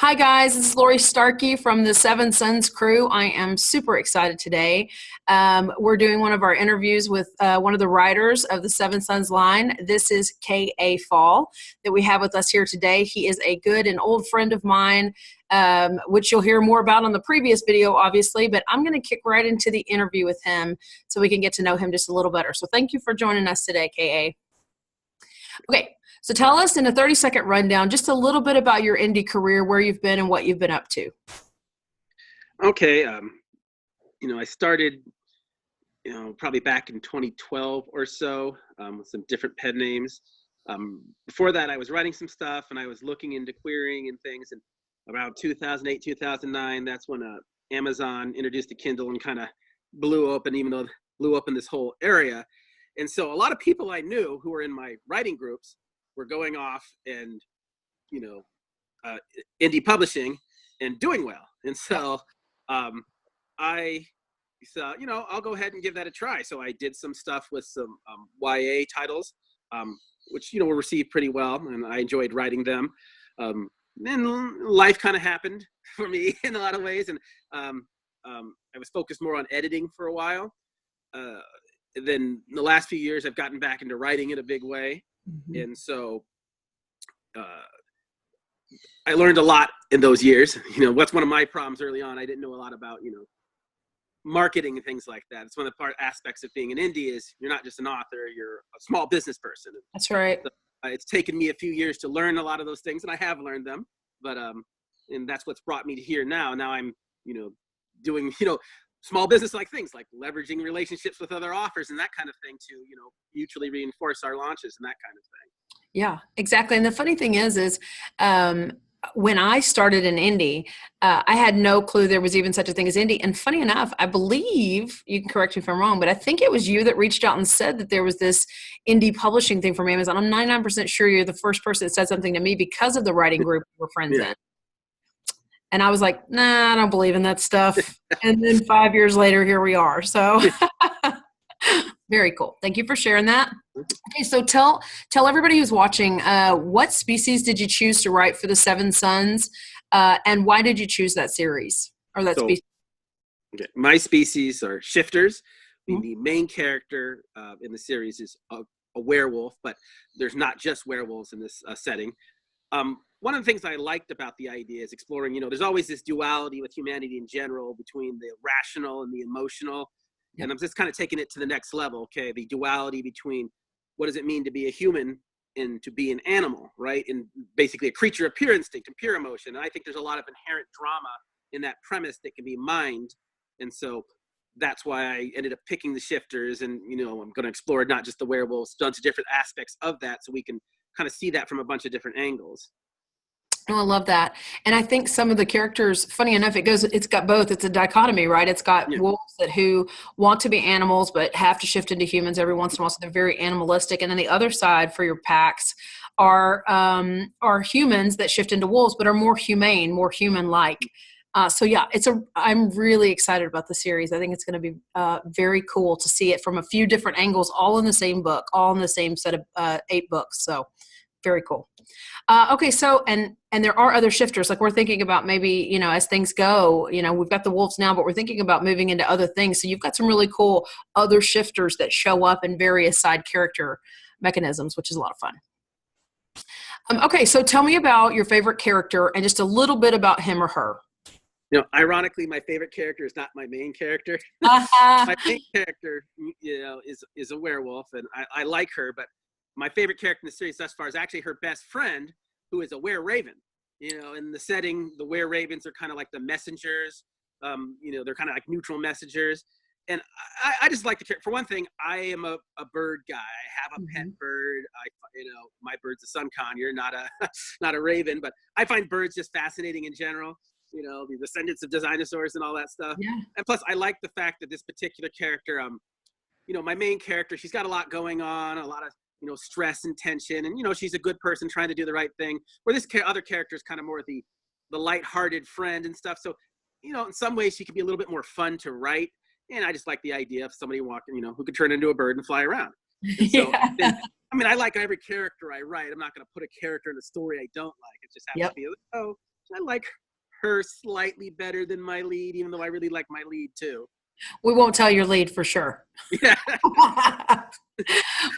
Hi, guys. This is Lori Starkey from the Seven Sons crew. I am super excited today. We're doing one of our interviews with one of the writers of the Seven Sons line. This is K.A. Fall that we have with us here today. He is a good and old friend of mine, which you'll hear more about on the previous video, obviously. But I'm going to kick right into the interview with him so we can get to know him just a little better. So thank you for joining us today, K.A. Okay, so tell us in a 30-second rundown just a little bit about your indie career, where you've been and what you've been up to. Okay, I started, probably back in 2012 or so, with some different pen names. Before that, I was writing some stuff and I was looking into querying and things. And around 2008, 2009, that's when Amazon introduced the Kindle and kind of blew open this whole area. And so a lot of people I knew who were in my writing groups were going off and, indie publishing and doing well. And so I said, I'll go ahead and give that a try. So I did some stuff with some YA titles, which, were received pretty well. And I enjoyed writing them. Then life kind of happened for me in a lot of ways. And I was focused more on editing for a while. Then the last few years, I've gotten back into writing in a big way. Mm-hmm. And so I learned a lot in those years. What's one of my problems early on, I didn't know a lot about, marketing and things like that. It's one of the aspects of being an indie is you're not just an author, you're a small business person. That's right. So, it's taken me a few years to learn a lot of those things, and I have learned them. But and that's what's brought me to here now. Now I'm, doing, small business like things like leveraging relationships with other authors and that kind of thing to, mutually reinforce our launches and that kind of thing. Yeah, exactly. And the funny thing is when I started in indie, I had no clue there was even such a thing as indie. And funny enough, I believe, you can correct me if I'm wrong, but I think it was you that reached out and said that there was this indie publishing thing from Amazon. I'm 99% sure you're the first person that said something to me because of the writing group we're friends in. And I was like, nah, I don't believe in that stuff. And then 5 years later, here we are. So very cool. Thank you for sharing that. Okay, so tell everybody who's watching, what species did you choose to write for the Seven Sons? And why did you choose that series or that species? Okay. My species are shifters. Mm-hmm. The main character in the series is a werewolf, but there's not just werewolves in this setting. One of the things I liked about the idea is exploring, there's always this duality with humanity in general between the rational and the emotional. Yep. And I'm just kind of taking it to the next level. Okay. The duality between what does it mean to be a human and to be an animal, right? And basically a creature of pure instinct and pure emotion. And I think there's a lot of inherent drama in that premise that can be mined. And so that's why I ended up picking the shifters. And, I'm going to explore not just the werewolves, a bunch of different aspects of that so we can kind of see that from a bunch of different angles. Oh, I love that. And I think some of the characters, funny enough, it's got both. It's a dichotomy, right? It's got wolves who want to be animals, but have to shift into humans every once in a while. So they're very animalistic. And then the other side for your packs are humans that shift into wolves, but are more humane, more human-like. I'm really excited about the series. I think it's going to be very cool to see it from a few different angles, all in the same book, all in the same set of 8 books. So very cool. Okay, so and there are other shifters. Like we're thinking about maybe, as things go, we've got the wolves now, but we're thinking about moving into other things. So you've got some really cool other shifters that show up in various side character mechanisms, which is a lot of fun. Okay, so tell me about your favorite character and just a little bit about him or her. Ironically, my favorite character is not my main character. My main character, is a werewolf, and I like her, but my favorite character in the series thus far is actually her best friend, who is a were-raven. In the setting, the were-ravens are kind of like the messengers. They're kind of like neutral messengers. And I just like the character. For one thing, I am a bird guy. I have a pet bird. My bird's a sun conure, not a raven. But I find birds just fascinating in general. The descendants of dinosaurs and all that stuff. Yeah. And plus, I like the fact that this particular character, my main character, she's got a lot going on, a lot of stress and tension, and she's a good person trying to do the right thing, where this other character is kind of more the lighthearted friend and stuff. So in some ways she could be a little bit more fun to write, and I just like the idea of somebody walking, who could turn into a bird and fly around. And so I like every character I write. I'm not going to put a character in a story I don't like. It just has to be I like her slightly better than my lead, even though I really like my lead too. We won't tell your lead for sure. Yeah.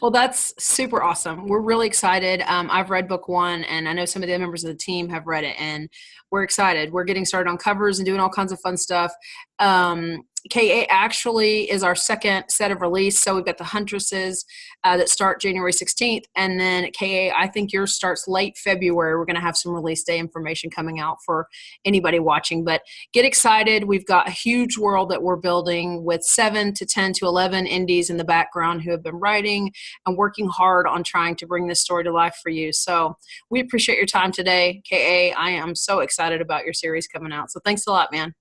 Well, that's super awesome. We're really excited. I've read book 1, and I know some of the members of the team have read it, and we're excited. We're getting started on covers and doing all kinds of fun stuff. KA actually is our second set of release. So we've got the Huntresses that start January 16th. And then KA, I think yours starts late February. We're going to have some release day information coming out for anybody watching. But get excited. We've got a huge world that we're building with 7 to 10 to 11 indies in the background who have been writing and working hard on trying to bring this story to life for you. So we appreciate your time today, KA. I am so excited about your series coming out. So thanks a lot, man.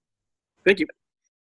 Thank you.